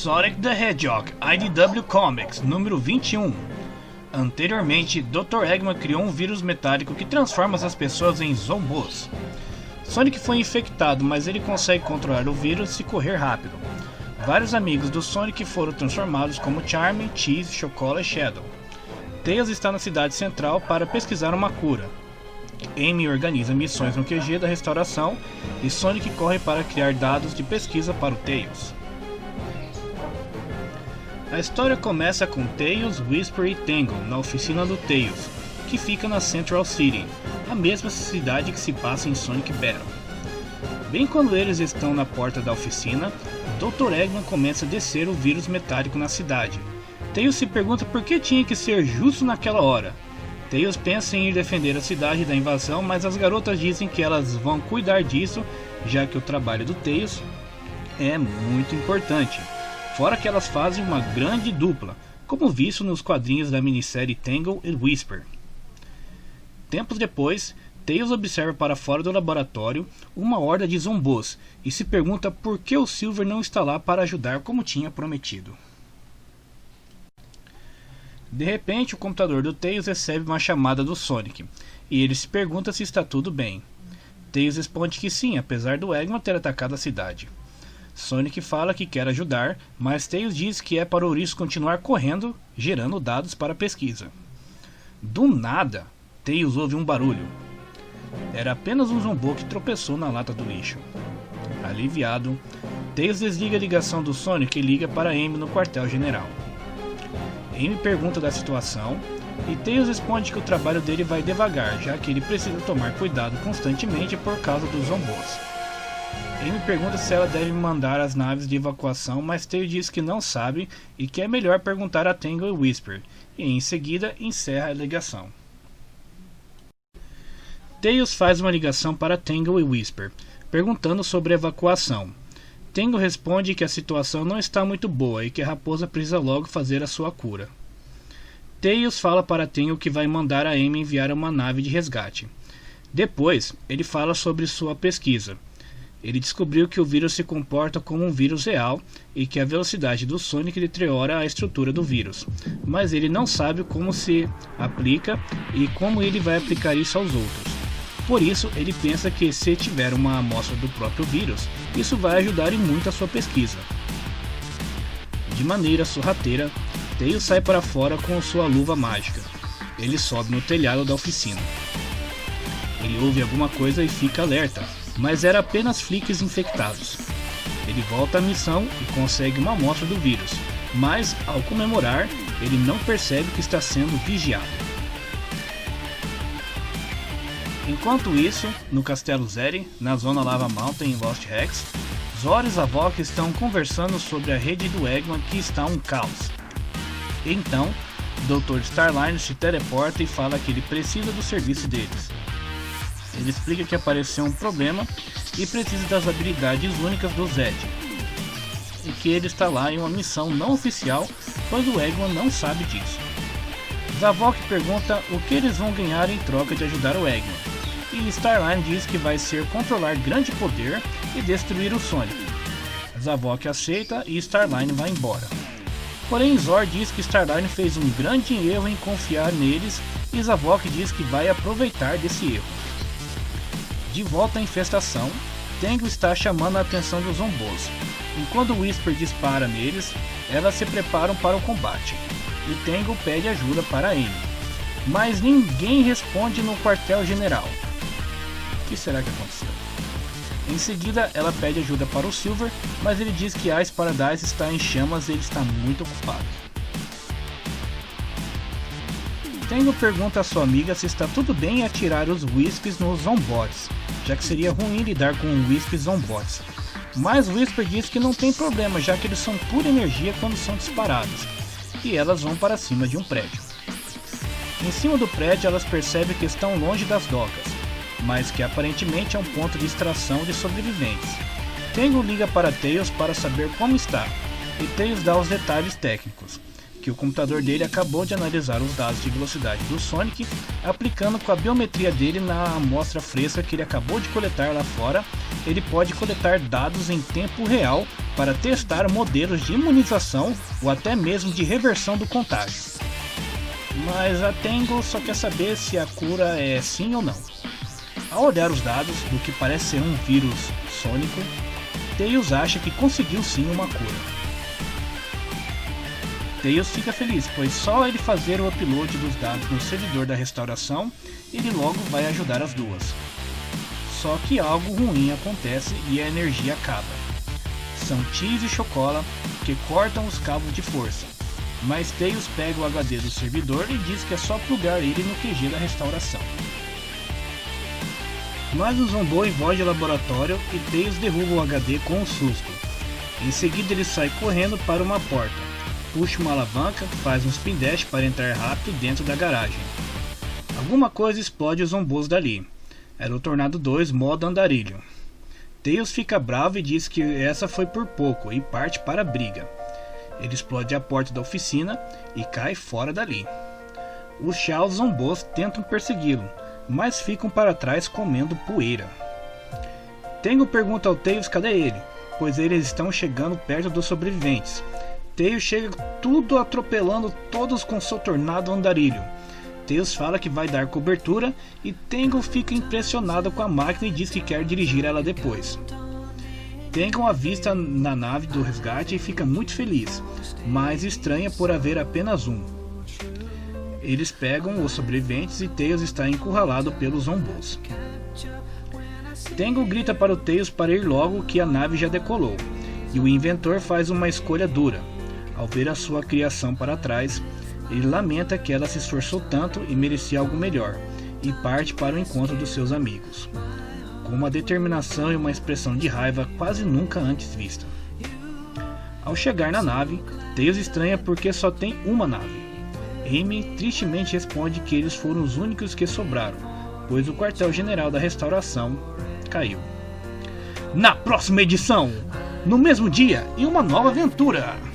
Sonic the Hedgehog IDW Comics número 21. Anteriormente, Dr. Eggman criou um vírus metálico que transforma as pessoas em zombos. Sonic foi infectado, mas ele consegue controlar o vírus e correr rápido. Vários amigos do Sonic foram transformados como Charmy, Cheese, Chocola e Shadow. Tails está na cidade central para pesquisar uma cura. Amy organiza missões no QG da restauração e Sonic corre para criar dados de pesquisa para o Tails. A história começa com Tails, Whisper e Tangle na oficina do Tails, que fica na Central City, a mesma cidade que se passa em Sonic Battle. Bem quando eles estão na porta da oficina, Dr. Eggman começa a descer o vírus metálico na cidade. Tails se pergunta por que tinha que ser justo naquela hora. Tails pensa em ir defender a cidade da invasão, mas as garotas dizem que elas vão cuidar disso, já que o trabalho do Tails é muito importante. Fora que elas fazem uma grande dupla, como visto nos quadrinhos da minissérie Tangle e Whisper. Tempos depois, Tails observa para fora do laboratório uma horda de zombos e se pergunta por que o Silver não está lá para ajudar como tinha prometido. De repente, o computador do Tails recebe uma chamada do Sonic, e ele se pergunta se está tudo bem. Tails responde que sim, apesar do Eggman ter atacado a cidade. Sonic fala que quer ajudar, mas Tails diz que é para o ouriço continuar correndo, gerando dados para a pesquisa. Do nada, Tails ouve um barulho. Era apenas um zombo que tropeçou na lata do lixo. Aliviado, Tails desliga a ligação do Sonic e liga para Amy no quartel-general. Amy pergunta da situação e Tails responde que o trabalho dele vai devagar, já que ele precisa tomar cuidado constantemente por causa dos zombos. Amy pergunta se ela deve mandar as naves de evacuação, mas Tails diz que não sabe e que é melhor perguntar a Tangle e Whisper, e em seguida encerra a ligação. Tails faz uma ligação para Tangle e Whisper, perguntando sobre a evacuação. Tangle responde que a situação não está muito boa e que a raposa precisa logo fazer a sua cura. Tails fala para Tangle que vai mandar a Amy enviar uma nave de resgate. Depois, ele fala sobre sua pesquisa. Ele descobriu que o vírus se comporta como um vírus real e que a velocidade do Sonic deteriora a estrutura do vírus, mas ele não sabe como se aplica e como ele vai aplicar isso aos outros. Por isso, ele pensa que se tiver uma amostra do próprio vírus, isso vai ajudar em muito a sua pesquisa. De maneira sorrateira, Tails sai para fora com sua luva mágica. Ele sobe no telhado da oficina. Ele ouve alguma coisa e fica alerta, mas era apenas Flicks infectados. Ele volta à missão e consegue uma amostra do vírus, mas ao comemorar, ele não percebe que está sendo vigiado. Enquanto isso, no Castelo Zeri, na zona Lava Mountain em Lost Rex, Zora e Zavok estão conversando sobre a rede do Eggman que está um caos. Então, Dr. Starline se teleporta e fala que ele precisa do serviço deles. Ele explica que apareceu um problema e precisa das habilidades únicas do Zed, e que ele está lá em uma missão não oficial, pois o Eggman não sabe disso. Zavok pergunta o que eles vão ganhar em troca de ajudar o Eggman, e Starline diz que vai ser controlar grande poder e destruir o Sonic. Zavok aceita e Starline vai embora. Porém, Zor diz que Starline fez um grande erro em confiar neles e Zavok diz que vai aproveitar desse erro. De volta à infestação, Tangle está chamando a atenção dos zombos. Enquanto Whisper dispara neles, elas se preparam para o combate, e Tangle pede ajuda para Amy. Mas ninguém responde no quartel-general. O que será que aconteceu? Em seguida, ela pede ajuda para o Silver, mas ele diz que Ice Paradise está em chamas e ele está muito ocupado. Tangle pergunta a sua amiga se está tudo bem em atirar os Wisps nos Zombots, já que seria ruim lidar com Wisps Zombots. Mas Whisper diz que não tem problema, já que eles são pura energia quando são disparados, e elas vão para cima de um prédio. Em cima do prédio elas percebem que estão longe das docas, mas que aparentemente é um ponto de extração de sobreviventes. Tangle liga para Tails para saber como está, e Tails dá os detalhes técnicos, que o computador dele acabou de analisar os dados de velocidade do Sonic, aplicando com a biometria dele na amostra fresca que ele acabou de coletar lá fora. Ele pode coletar dados em tempo real para testar modelos de imunização ou até mesmo de reversão do contágio. Mas a Tangle só quer saber se a cura é sim ou não. Ao olhar os dados do que parece ser um vírus sônico, Tails acha que conseguiu sim uma cura. Tails fica feliz, pois só ele fazer o upload dos dados no servidor da restauração, ele logo vai ajudar as duas. Só que algo ruim acontece e a energia acaba. São Cheese e Chocola que cortam os cabos de força, mas Tails pega o HD do servidor e diz que é só plugar ele no QG da restauração. Mas o Zombo invade o laboratório e Tails derruba o HD com um susto. Em seguida ele sai correndo para uma porta, puxa uma alavanca, faz um spin dash para entrar rápido dentro da garagem. Alguma coisa explode os zombos dali. Era o Tornado 2 modo andarilho. Tails fica bravo e diz que essa foi por pouco e parte para a briga. Ele explode a porta da oficina e cai fora dali. Os Chaos Zombos tentam persegui-lo, mas ficam para trás comendo poeira. Tangle pergunta ao Tails cadê ele, pois eles estão chegando perto dos sobreviventes. Tails chega tudo atropelando todos com seu tornado andarilho. Tails fala que vai dar cobertura e Tangle fica impressionado com a máquina e diz que quer dirigir ela depois. Tangle avista na nave do resgate e fica muito feliz, mas estranha por haver apenas um. Eles pegam os sobreviventes e Tails está encurralado pelos zombos. Tangle grita para o Tails para ir logo que a nave já decolou, e o inventor faz uma escolha dura. Ao ver a sua criação para trás, ele lamenta que ela se esforçou tanto e merecia algo melhor, e parte para o encontro dos seus amigos, com uma determinação e uma expressão de raiva quase nunca antes vista. Ao chegar na nave, Tails estranha porque só tem uma nave. Amy tristemente responde que eles foram os únicos que sobraram, pois o quartel-general da restauração caiu. Na próxima edição, no mesmo dia, em uma nova aventura!